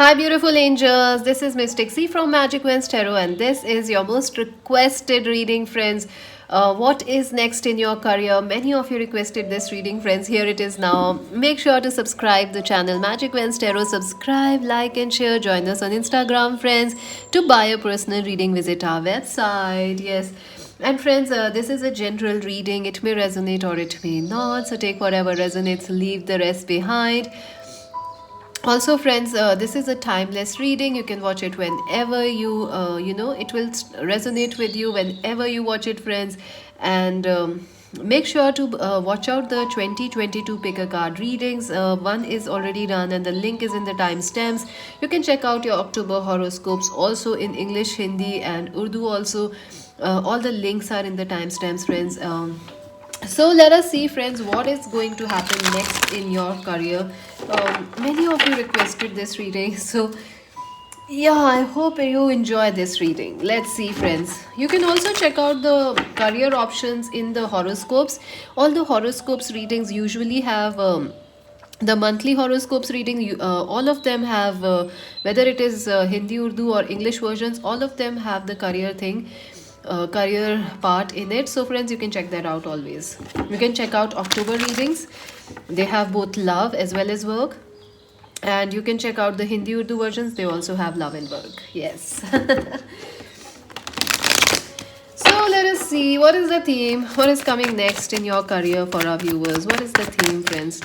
Hi, beautiful angels. This is Mystic C from Magic Wens Tarot, and this is your most requested reading, friends. What is next in your career? Many of you requested this reading, friends. Here it is now. Make sure to subscribe the channel Magic Wens Tarot. Subscribe, like, and share. Join us on Instagram, friends. To buy a personal reading, visit our website. Yes. And friends, this is a general reading. It may resonate or it may not. So take whatever resonates, leave the rest behind. Also, friends, this is a timeless reading. You can watch it whenever it will resonate with you whenever you watch it, friends. And make sure to watch out the 2022 pick a card readings. One is already done and the link is in the timestamps. You can check out your October horoscopes also in English, Hindi, and Urdu also. All the links are in the timestamps, friends. So let us see, friends, what is going to happen next in your career. Many of you requested this reading, so yeah, I hope you enjoy this reading. Let's see, friends. You can also check out the career options in the horoscopes. All the horoscopes readings usually have the monthly horoscopes reading. All of them have, whether it is Hindi, Urdu, or English versions, all of them have the career thing, career part in it. So friends, you can check that out always. You can check out October readings. They have both love as well as work. And you can check out the Hindi Urdu versions. They also have love and work. Yes. So let us see, what is the theme, what is coming next in your career for our viewers. What is the theme, friends?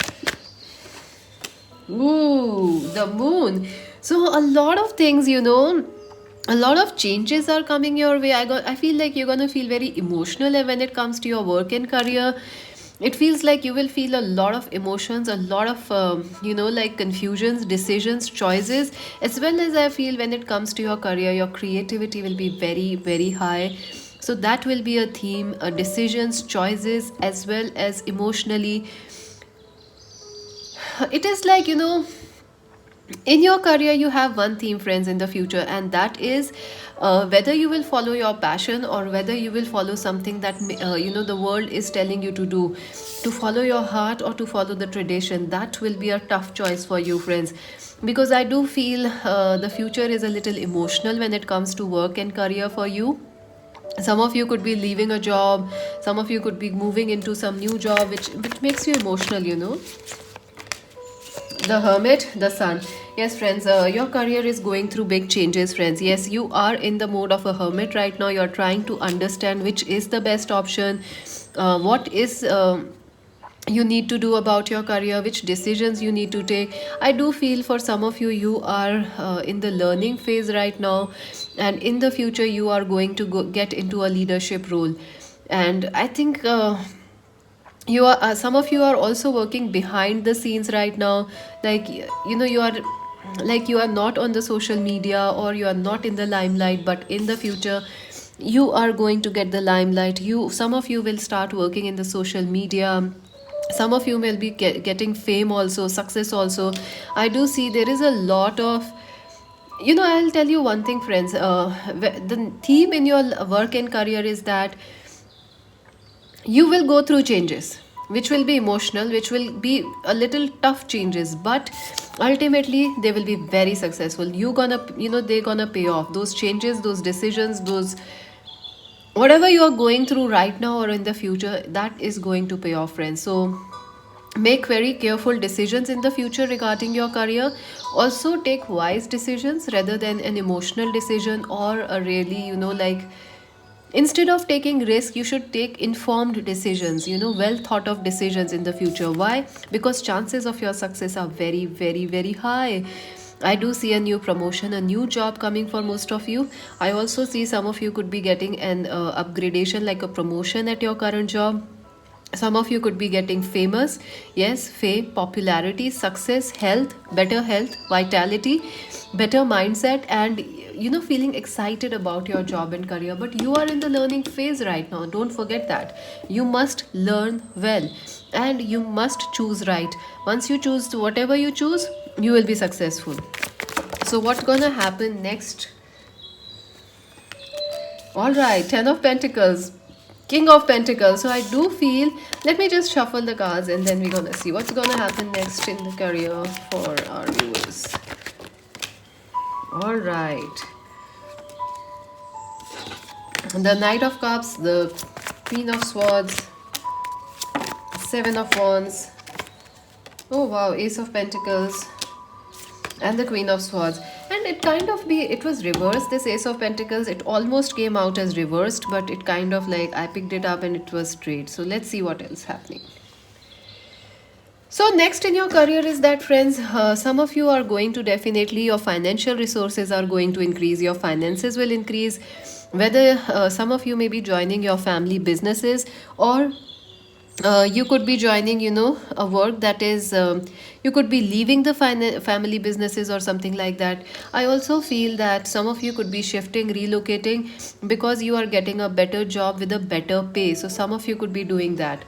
Ooh, the moon. So a lot of things, a lot of changes are coming your way. I feel like you're gonna feel very emotional when it comes to your work and career. It feels like you will feel a lot of emotions, a lot of like confusions, decisions, choices, as well as I feel when it comes to your career, your creativity will be very, very high. So that will be a theme, decisions, choices, as well as emotionally. It is like, in your career you have one theme, friends, in the future, and that is whether you will follow your passion or whether you will follow something that the world is telling you to do, to follow your heart or to follow the tradition. That will be a tough choice for you, friends, because I do feel the future is a little emotional when it comes to work and career for you. Some of you could be leaving a job, some of you could be moving into some new job, which makes you emotional. The Hermit, the Sun. Yes, friends, your career is going through big changes, friends. Yes, you are in the mode of a hermit right now. You're trying to understand which is the best option, what is you need to do about your career, which decisions you need to take. I do feel for some of you, you are in the learning phase right now, and in the future, you are going to get into a leadership role. And I think. You are some of you are also working behind the scenes right now, like you are like you are not on the social media or you are not in the limelight, but in the future you are going to get the limelight. Some of you will start working in the social media, some of you will be getting fame also, success also. I do see there is a lot of, I'll tell you one thing, friends. The theme in your work and career is that you will go through changes which will be emotional, which will be a little tough changes, but ultimately they will be very successful. They're gonna pay off those changes, those decisions, those whatever you are going through right now or in the future, that is going to pay off, friends. So make very careful decisions in the future regarding your career. Also take wise decisions rather than an emotional decision or a really, like, instead of taking risk, you should take informed decisions, well thought of decisions in the future. Why? Because chances of your success are very, very, very high. I do see a new promotion, a new job coming for most of you. I also see some of you could be getting an upgradation, like a promotion at your current job. Some of you could be getting famous. Yes, fame, popularity, success, health, vitality, better mindset, and feeling excited about your job and career. But you are in the learning phase right now. Don't forget that. You must learn well and you must choose right. Once you choose whatever you choose, you will be successful. So what's gonna happen next? All right, 10 of Pentacles, King of Pentacles. So I do feel, let me just shuffle the cards and then we're gonna see what's gonna happen next in the career for our viewers. All right. The Knight of Cups, the Queen of Swords, Seven of Wands. Oh wow, Ace of Pentacles, and the Queen of Swords. And it kind of be, it was reversed, this Ace of Pentacles. It almost came out as reversed, but it kind of like, I picked it up and it was straight. So let's see what else happening. So next in your career is that, friends, some of you are going to definitely, your financial resources are going to increase, your finances will increase. Whether some of you may be joining your family businesses, or you could be joining, a work that is, you could be leaving the family businesses or something like that. I also feel that some of you could be shifting, relocating, because you are getting a better job with a better pay. So some of you could be doing that.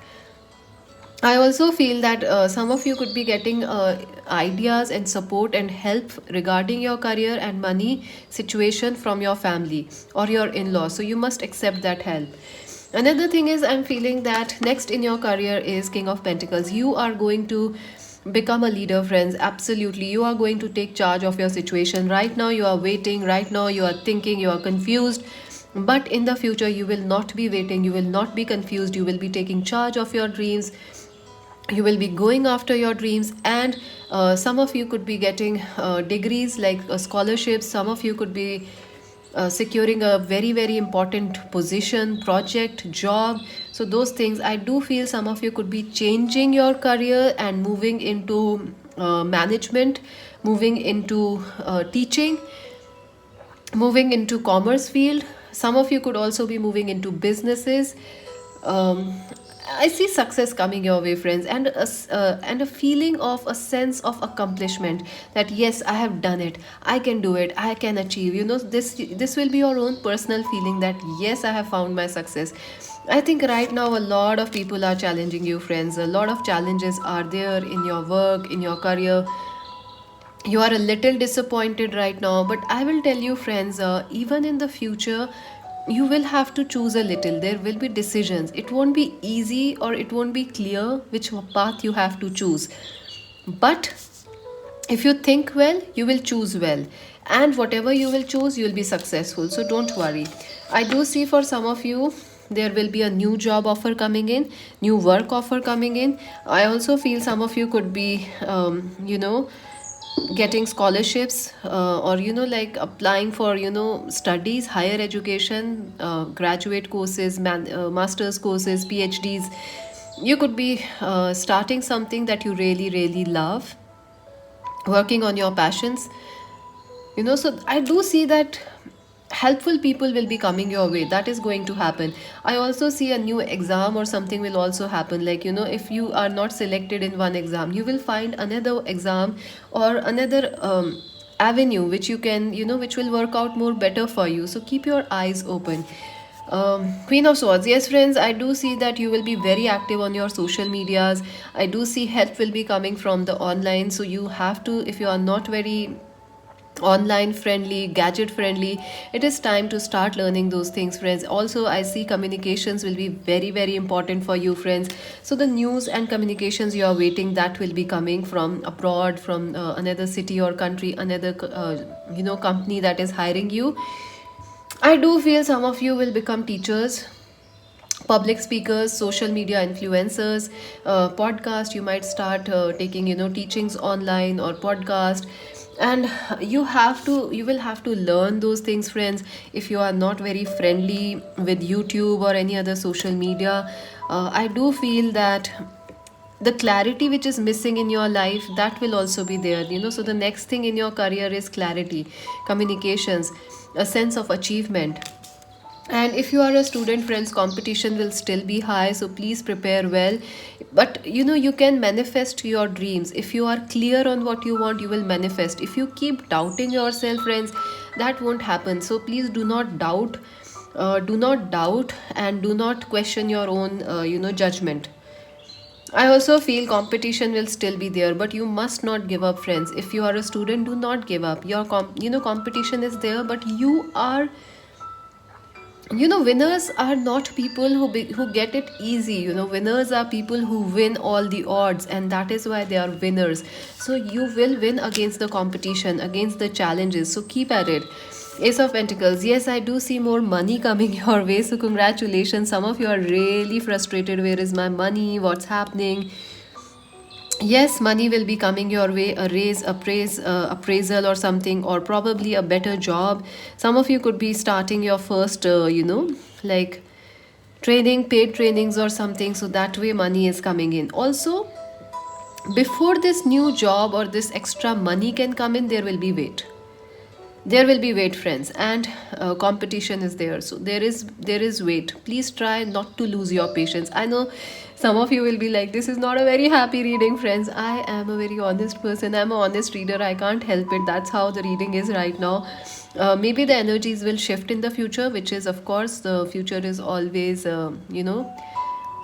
I also feel that some of you could be getting ideas and support and help regarding your career and money situation from your family or your in laws. So you must accept that help. Another thing is, I'm feeling that next in your career is King of Pentacles. You are going to become a leader, friends. Absolutely. You are going to take charge of your situation. Right now, you are waiting. Right now, you are thinking, you are confused. But in the future, you will not be waiting. You will not be confused. You will be taking charge of your dreams. You will be going after your dreams. And some of you could be getting degrees like scholarships. Some of you could be securing a very very important position, project, job. So those things, I do feel some of you could be changing your career and moving into management, moving into teaching, moving into commerce field. Some of you could also be moving into businesses. um, I see success coming your way, friends, and and a feeling of a sense of accomplishment, that yes, I have done it, I can do it, I can achieve. This will be your own personal feeling that yes, I have found my success. I think right now a lot of people are challenging you, friends. A lot of challenges are there in your work, in your career. You are a little disappointed right now, but I will tell you, friends, even in the future, you will have to choose a little. There will be decisions. It won't be easy, or it won't be clear which path you have to choose. But if you think well, you will choose well, and whatever you will choose, you will be successful. So don't worry. I do see for some of you, there will be a new job offer coming in, new work offer coming in. I also feel some of you could be getting scholarships, or like applying for studies, higher education, graduate courses, masters courses, phds. You could be starting something that you really really love, working on your passions. So I do see that helpful people will be coming your way. That is going to happen. I also see a new exam or something will also happen, like if you are not selected in one exam, you will find another exam or another avenue which you can which will work out more better for you. So keep your eyes open. Queen of Swords. Yes, friends, I do see that you will be very active on your social medias. I do see help will be coming from the online. So you have to, if you are not very online friendly, gadget friendly, it is time to start learning those things, friends. Also, I see communications will be very very important for you, friends. So the news and communications you are waiting, that will be coming from abroad, from another city or country, another company that is hiring you. I do feel some of you will become teachers, public speakers, social media influencers, podcast. You might start taking teachings online or podcast. And you will have to learn those things, friends. If you are not very friendly with YouTube or any other social media, I do feel that the clarity which is missing in your life, that will also be there. So the next thing in your career is clarity, communications, a sense of achievement. And if you are a student, friends, competition will still be high, so please prepare well. But you can manifest your dreams. If you are clear on what you want, you will manifest. If you keep doubting yourself, friends, that won't happen. So please do not doubt. Do not doubt, and do not question your own judgment. I also feel competition will still be there, but you must not give up, friends. If you are a student, do not give up. Your competition is there, but you are Winners are not people who get it easy. Winners are people who win all the odds, and that is why they are winners. So you will win against the competition, against the challenges, so keep at it. Ace of Pentacles, yes, I do see more money coming your way, so congratulations. Some of you are really frustrated. Where is my money? What's happening? Yes, money will be coming your way, a raise, appraisal or something, or probably a better job. Some of you could be starting your first like training, paid trainings or something, so that way money is coming in. Also, before this new job or this extra money can come in, there will be wait, friends, and competition is there, so there is wait. Please try not to lose your patience. I know some of you will be like, this is not a very happy reading, friends. I am a very honest person, I'm an honest reader, I can't help it. That's how the reading is right now. Maybe the energies will shift in the future, which is, of course, the future is always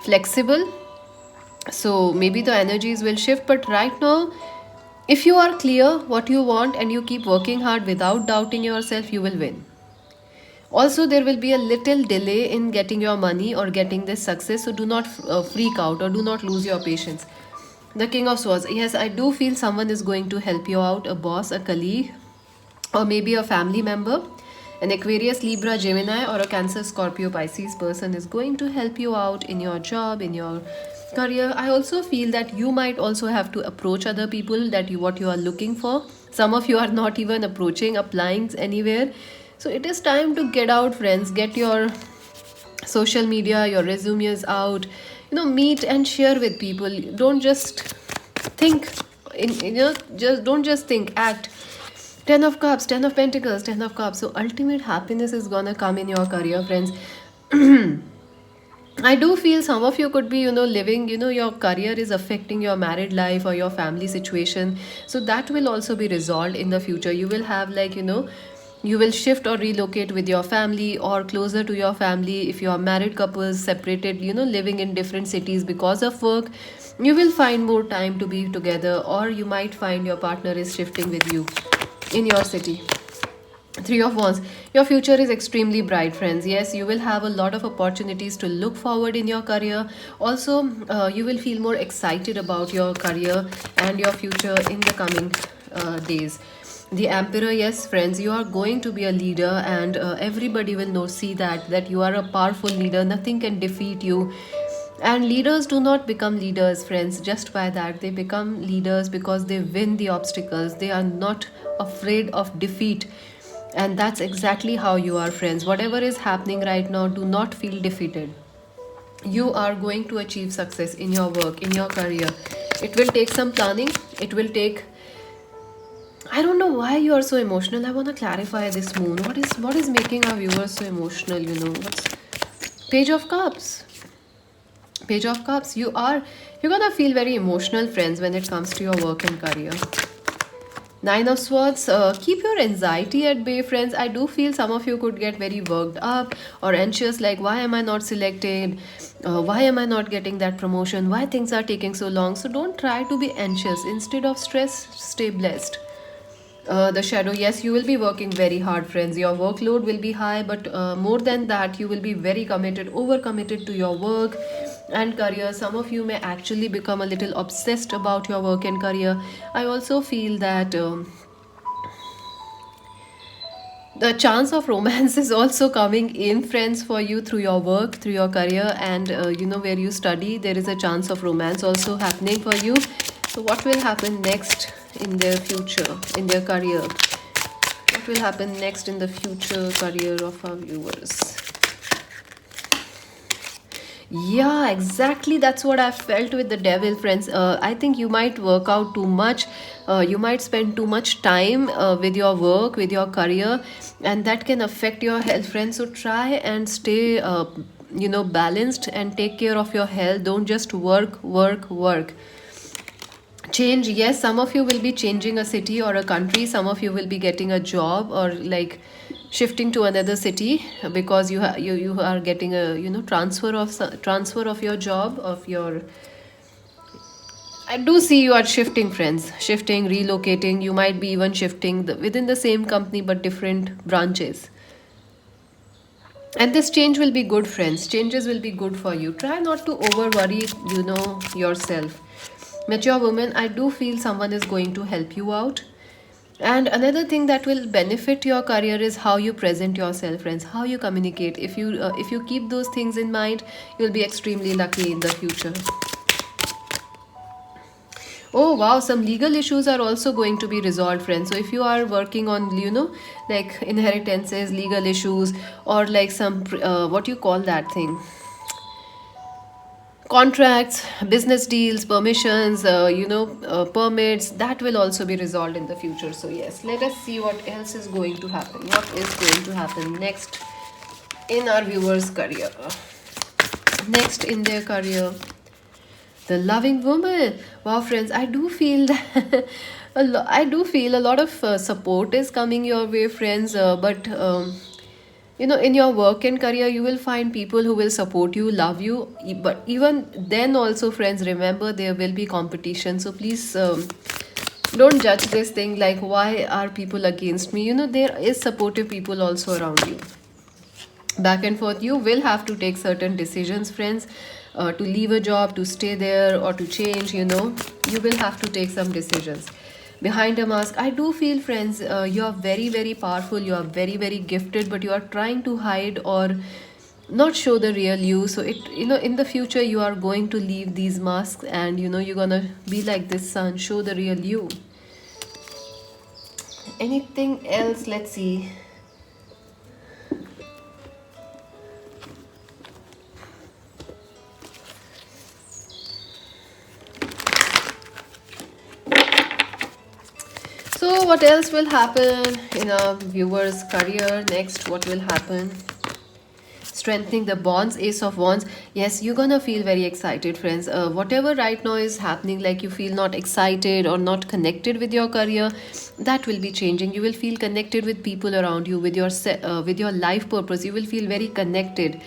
flexible. So maybe the energies will shift, but right now, if you are clear what you want and you keep working hard without doubting yourself, you will win. Also, there will be a little delay in getting your money or getting this success, so do not freak out or do not lose your patience. The King of Swords, yes, I do feel someone is going to help you out, a boss, a colleague, or maybe a family member. An Aquarius, Libra, Gemini, or a Cancer, Scorpio, Pisces person is going to help you out in your job, in your career. I also feel that you might also have to approach other people that what you are looking for. Some of you are not even approaching, applying anywhere. So it is time to get out, friends. Get your social media, your resumes out. Meet and share with people. Don't just think. Just don't just think. Act. Ten of Cups, Ten of Pentacles, Ten of Cups. So ultimate happiness is gonna come in your career, friends. I do feel some of you could be, living, your career is affecting your married life or your family situation. So that will also be resolved in the future. You will have, like, you will shift or relocate with your family or closer to your family. If you are married couples, separated, living in different cities because of work, you will find more time to be together, or you might find your partner is shifting with you in your city. Three of Wands. Your future is extremely bright, friends. Yes, you will have a lot of opportunities to look forward in your career. Also, you will feel more excited about your career and your future in the coming days. The Emperor, yes, friends, you are going to be a leader, and everybody will see that you are a powerful leader. Nothing can defeat you. And leaders do not become leaders, friends, just by that. They become leaders because they win the obstacles. They are not afraid of defeat. And that's exactly how you are, friends. Whatever is happening right now, do not feel defeated. You are going to achieve success in your work, in your career. It will take some planning. It will take. I don't know why you are so emotional. I want to clarify this moon. What is making our viewers so emotional? What's Page of Cups? Page of Cups. You're gonna feel very emotional, friends, when it comes to your work and career. Nine of Swords, keep your anxiety at bay, friends. I do feel some of you could get very worked up or anxious, like, why am I not selected? Why am I not getting that promotion? Why things are taking so long? So don't try to be anxious. Instead of stress, stay blessed. The Shadow, yes, you will be working very hard, friends. Your workload will be high, but more than that, you will be very committed, over committed to your work and career. Some of you may actually become a little obsessed about your work and career. I also feel that the chance of romance is also coming in, friends, for you through your work, through your career, and where you study. There is a chance of romance also happening for you. So what will happen next in their future, in their career? What will happen next in the future career of our viewers? Yeah, exactly. That's what I felt with the devil, friends. I think you might work out too much. You might spend too much time with your work, with your career, and that can affect your health, friends. So try and stay, balanced and take care of your health. Don't just work, work, work. Change, yes, some of you will be changing a city or a country. Some of you will be getting a job or like shifting to another city because you are getting a transfer of your job, of your. I do see you are shifting, friends, shifting, relocating. You might be even shifting within the same company but different branches. And this change will be good, friends. Changes will be good for you. Try not to over worry, yourself. Mature woman, I do feel someone is going to help you out. And another thing that will benefit your career is how you present yourself, friends, how you communicate. If you keep those things in mind, you'll be extremely lucky in the future. Oh wow, some legal issues are also going to be resolved, friends. So if you are working on, like inheritances, legal issues, or like some, what you call that thing? Contracts, business deals, permissions, permits, that will also be resolved in the future. So yes, let us see what else is going to happen. What is going to happen next in our viewers' career? Next in their career, the loving woman. Wow, friends, I do feel that I do feel a lot of support is coming your way, friends. But in your work and career, you will find people who will support you, love you. But even then, also, friends, remember there will be competition. So please. Don't judge this thing like why are people against me. There is supportive people also around you. Back and forth, you will have to take certain decisions, friends, to leave a job, to stay there, or to change. You will have to take some decisions. Behind a mask, I do feel, friends, you are very very powerful, you are very very gifted, but you are trying to hide or not show the real you. So in the future you are going to leave these masks, and you're gonna be like this sun, show the real you. Anything else? Let's see. So, what else will happen in a viewer's career next? What will happen? Strengthening the bonds, Ace of Wands. Yes, you're gonna feel very excited, friends. Whatever right now is happening, like you feel not excited or not connected with your career, that will be changing. You will feel connected with people around you, with your life purpose. You will feel very connected.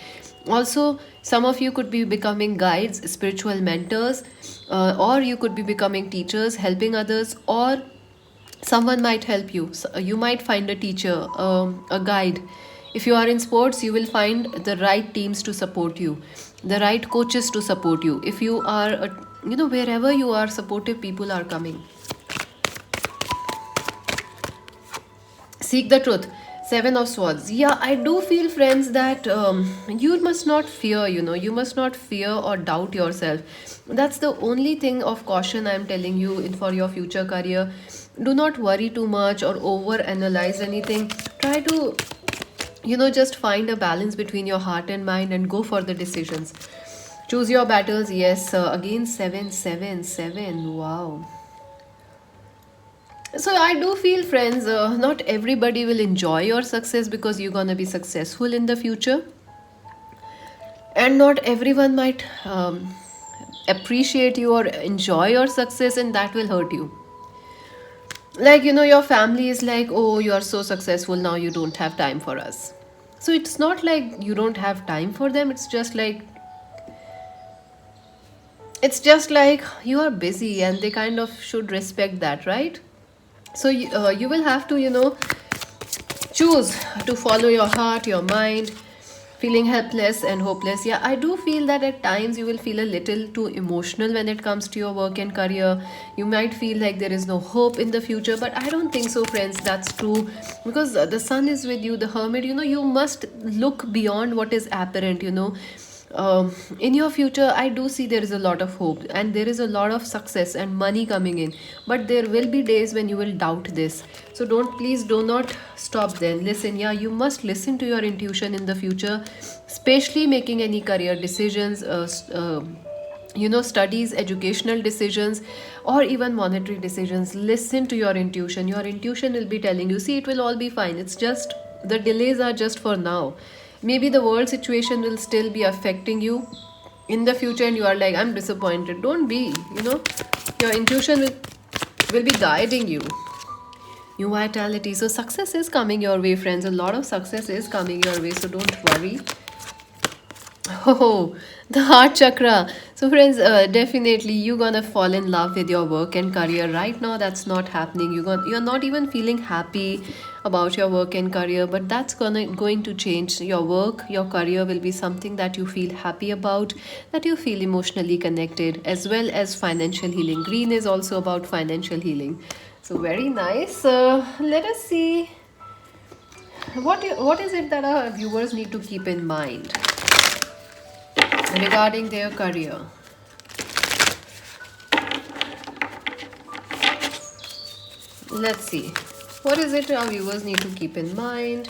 Also, some of you could be becoming guides, spiritual mentors, or you could be becoming teachers, helping others, or someone might help you. You might find a teacher, a guide. If you are in sports, you will find the right teams to support you, the right coaches to support you. If you are wherever you are, supportive people are coming. Seek the truth. Seven of Swords. Yeah, I do feel, friends, that you must not fear. You must not fear or doubt yourself. That's the only thing of caution I'm telling you for your future career. Do not worry too much or over analyze anything. Try to just find a balance between your heart and mind and go for the decisions. Choose your battles. Yes, again 777. Wow. So I do feel, friends, not everybody will enjoy your success because you're gonna be successful in the future, and not everyone might appreciate you or enjoy your success, and that will hurt you. Like your family is like, oh, you are so successful now, you don't have time for us. So it's not like you don't have time for them. It's just like you are busy, and they kind of should respect that, right? So you will have to choose to follow your heart, your mind. Feeling helpless and hopeless, yeah, I do feel that at times you will feel a little too emotional when it comes to your work and career. You might feel like there is no hope in the future, but I don't think so, friends, that's true. Because the sun is with you, the hermit. You must look beyond what is apparent. In your future, I do see there is a lot of hope, and there is a lot of success and money coming in, but there will be days when you will doubt this. So please do not stop then. Listen, yeah, you must listen to your intuition in the future, especially making any career decisions, studies, educational decisions, or even monetary decisions. Listen to your intuition. Your intuition will be telling you, see, it will all be fine. It's just the delays are just for now. Maybe the world situation will still be affecting you in the future, and you are like, I'm disappointed. Don't be. Your intuition will be guiding you. New vitality. So success is coming your way, friends. A lot of success is coming your way, so don't worry. Oh, the heart chakra. So, friends, definitely you're gonna fall in love with your work and career. Right now, that's not happening. You're not even feeling happy about your work and career, but that's going to change. Your work, your career will be something that you feel happy about, that you feel emotionally connected, as well as financial healing. Green is also about financial healing. So, very nice. Let us see what is it that our viewers need to keep in mind regarding their career. Let's see. What is it our viewers need to keep in mind?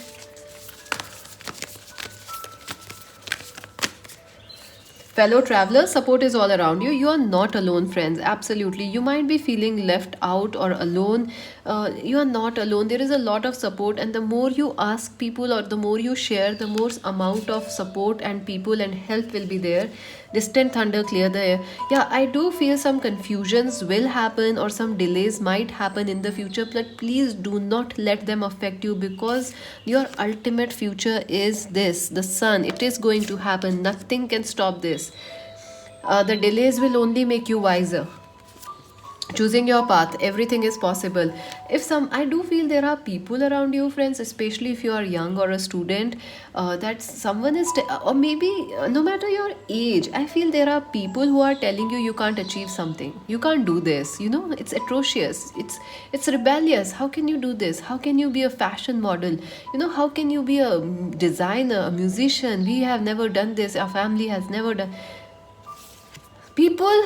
Fellow travelers, support is all around you. You are not alone, friends. Absolutely. You might be feeling left out or alone. You are not alone. There is a lot of support, and the more you ask people or the more you share, the more amount of support and people and help will be there. Distant thunder, clear the air. Yeah, I do feel some confusions will happen or some delays might happen in the future, but please do not let them affect you, because your ultimate future is this, the sun. It is going to happen. Nothing can stop this. The delays will only make you wiser. Choosing your path, everything is possible. If some, I do feel there are people around you, friends, especially if you are young or a student, that someone is or maybe no matter your age, I feel there are people who are telling you can't achieve something, you can't do this, it's atrocious, it's rebellious. How can you do this? How can you be a fashion model? How can you be a designer, a musician? We have never done this, our family has never done. People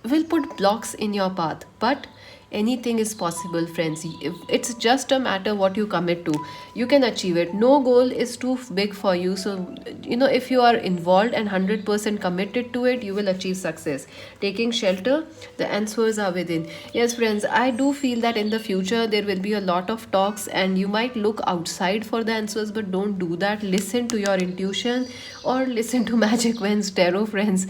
will put blocks in your path, but anything is possible, friends. It's just a matter what you commit to. You can achieve it. No goal is too big for you. So if you are involved and 100% committed to it, you will achieve success. Taking shelter, the answers are within. Yes, friends, I do feel that in the future there will be a lot of talks and you might look outside for the answers, but don't do that. Listen to your intuition or listen to Magic Wens tarot, friends.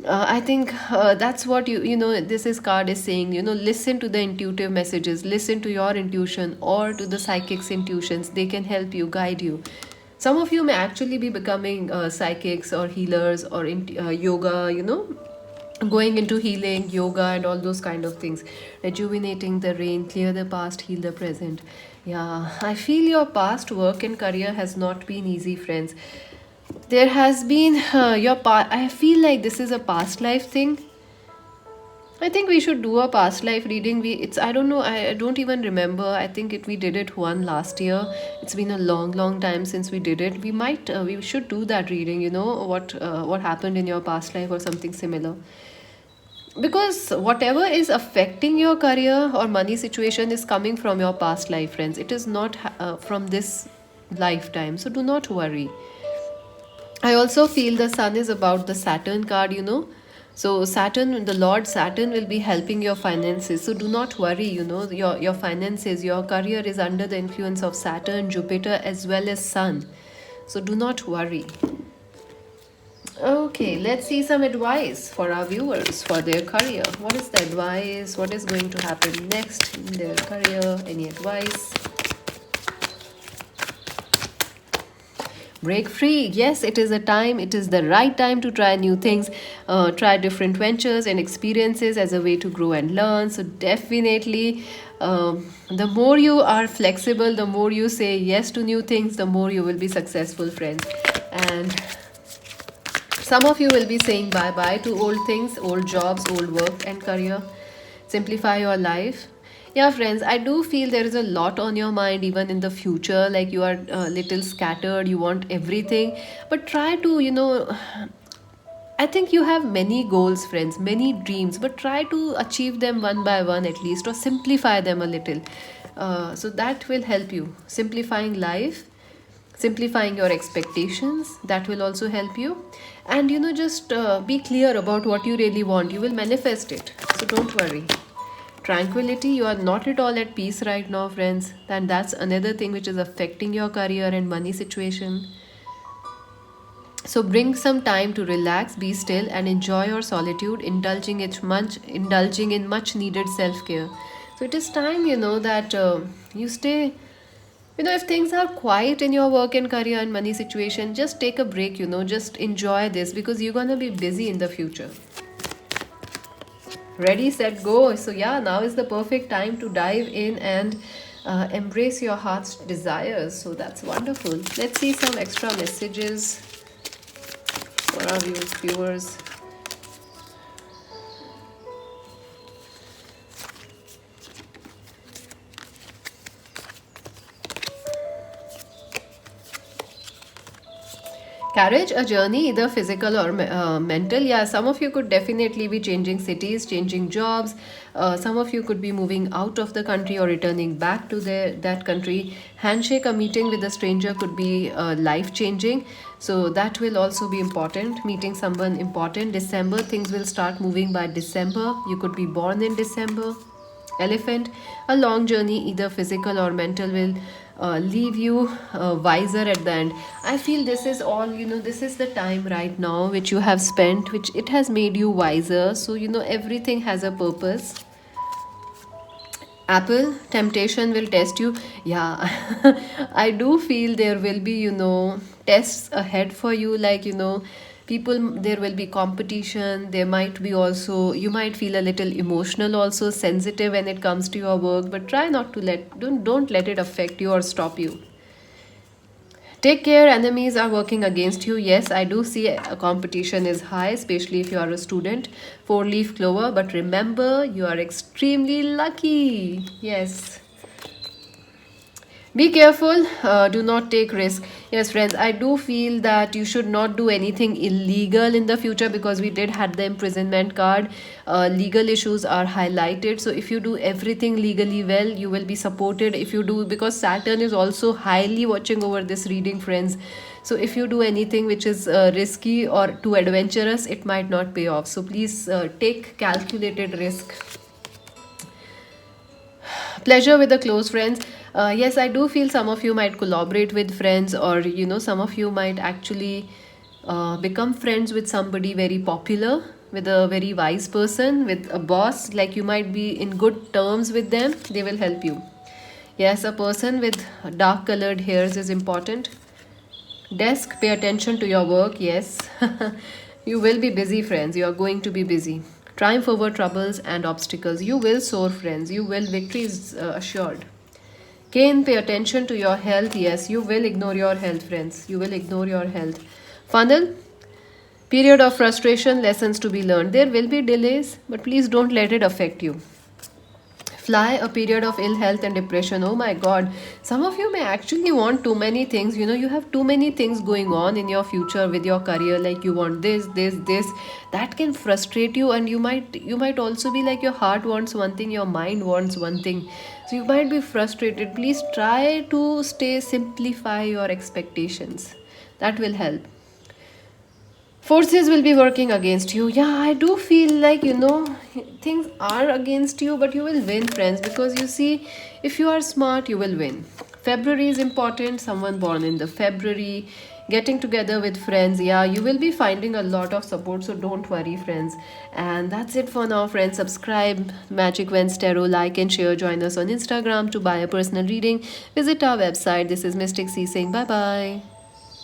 I think that's what this is card is saying. Listen to the intuitive messages, listen to your intuition or to the psychic's intuitions. They can help you, guide you. Some of you may actually be becoming psychics or healers or yoga, going into healing, yoga, and all those kind of things. Rejuvenating the rain, clear the past, heal the present. Yeah, I feel your past work and career has not been easy, friends. There has been I feel like this is a past life thing. I think we should do a past life reading. I don't know, I don't even remember. I think we did it one last year. It's been a long time since we did it. We should do that reading, what happened in your past life or something similar. Because whatever is affecting your career or money situation is coming from your past life, friends. It is not from this lifetime. So do not worry. I also feel the sun is about the Saturn card. So Saturn, the Lord Saturn will be helping your finances. So do not worry. Your finances, your career is under the influence of Saturn, Jupiter, as well as Sun. So do not worry. Okay, let's see some advice for our viewers for their career. What is the advice? What is going to happen next in their career? Any advice? Break free. Yes, it is a time. It is the right time to try new things, try different ventures and experiences as a way to grow and learn. So definitely, the more you are flexible, the more you say yes to new things, the more you will be successful, friends. And some of you will be saying bye bye to old things, old jobs, old work and career. Simplify your life. Yeah, friends, I do feel there is a lot on your mind even in the future. Like you are a little scattered, you want everything. But try to. I think you have many goals, friends, many dreams, but try to achieve them one by one at least, or simplify them a little. So that will help you. Simplifying life, simplifying your expectations, that will also help you. And just be clear about what you really want. You will manifest it. So don't worry. Tranquility, you are not at all at peace right now, friends. And that's another thing which is affecting your career and money situation. So bring some time to relax, be still, and enjoy your solitude, indulging in much needed self-care. So it is time, that you stay If things are quiet in your work and career and money situation, just take a break, just enjoy this because you're gonna be busy in the future. Ready, set, go. So, yeah, now is the perfect time to dive in and embrace your heart's desires. So, that's wonderful. Let's see some extra messages for our viewers. Courage, a journey, either physical or mental. Yeah, some of you could definitely be changing cities, changing jobs. Some of you could be moving out of the country or returning back to that country. Handshake, a meeting with a stranger could be life changing. So that will also be important. Meeting someone important. December, things will start moving by December. You could be born in December. Elephant, a long journey, either physical or mental, will leave you wiser at the end. I feel this is all, this is the time right now which you have spent, which it has made you wiser. So, everything has a purpose. Apple, temptation will test you. Yeah, I do feel there will be, tests ahead for you. Like, people, there will be competition. There might be also, you might feel a little emotional, also sensitive when it comes to your work, but try not to don't let it affect you or stop you. Take care, enemies are working against you. Yes, I do see a competition is high, especially if you are a student. Four-leaf clover, but remember, you are extremely lucky. Yes. Be careful, do not take risk. Yes, friends, I do feel that you should not do anything illegal in the future because we did had the imprisonment card. Legal issues are highlighted. So if you do everything legally well, you will be supported. If you do, because Saturn is also highly watching over this reading, friends. So if you do anything which is risky or too adventurous, it might not pay off. So please take calculated risk. Pleasure with the close friends. Yes, I do feel some of you might collaborate with friends, or some of you might actually become friends with somebody very popular, with a very wise person, with a boss. Like, you might be in good terms with them, they will help you. Yes, a person with dark colored hairs is important. Desk, pay attention to your work. Yes. You will be busy, friends. You are going to be busy. Triumph over troubles and obstacles. You will soar, friends. You will. Victory is assured. Cain, pay attention to your health. Yes, you will ignore your health, friends. You will ignore your health. Funnel, period of frustration, lessons to be learned. There will be delays, but please don't let it affect you. Fly, a period of ill health and depression. Oh my god, some of you may actually want too many things. You have too many things going on in your future with your career. Like, you want this, that can frustrate you, and you might also be like, your heart wants one thing, your mind wants one thing, so you might be frustrated. Please try to simplify your expectations. That will help. Forces will be working against you. Yeah, I do feel like, things are against you, but you will win, friends, because you see, if you are smart, you will win. February is important. Someone born in the February, getting together with friends. Yeah, you will be finding a lot of support, so don't worry, friends. And that's it for now, friends. Subscribe Magic Vents Tarot, like and share. Join us on Instagram to buy a personal reading. Visit our website. This is Mystic C saying bye bye.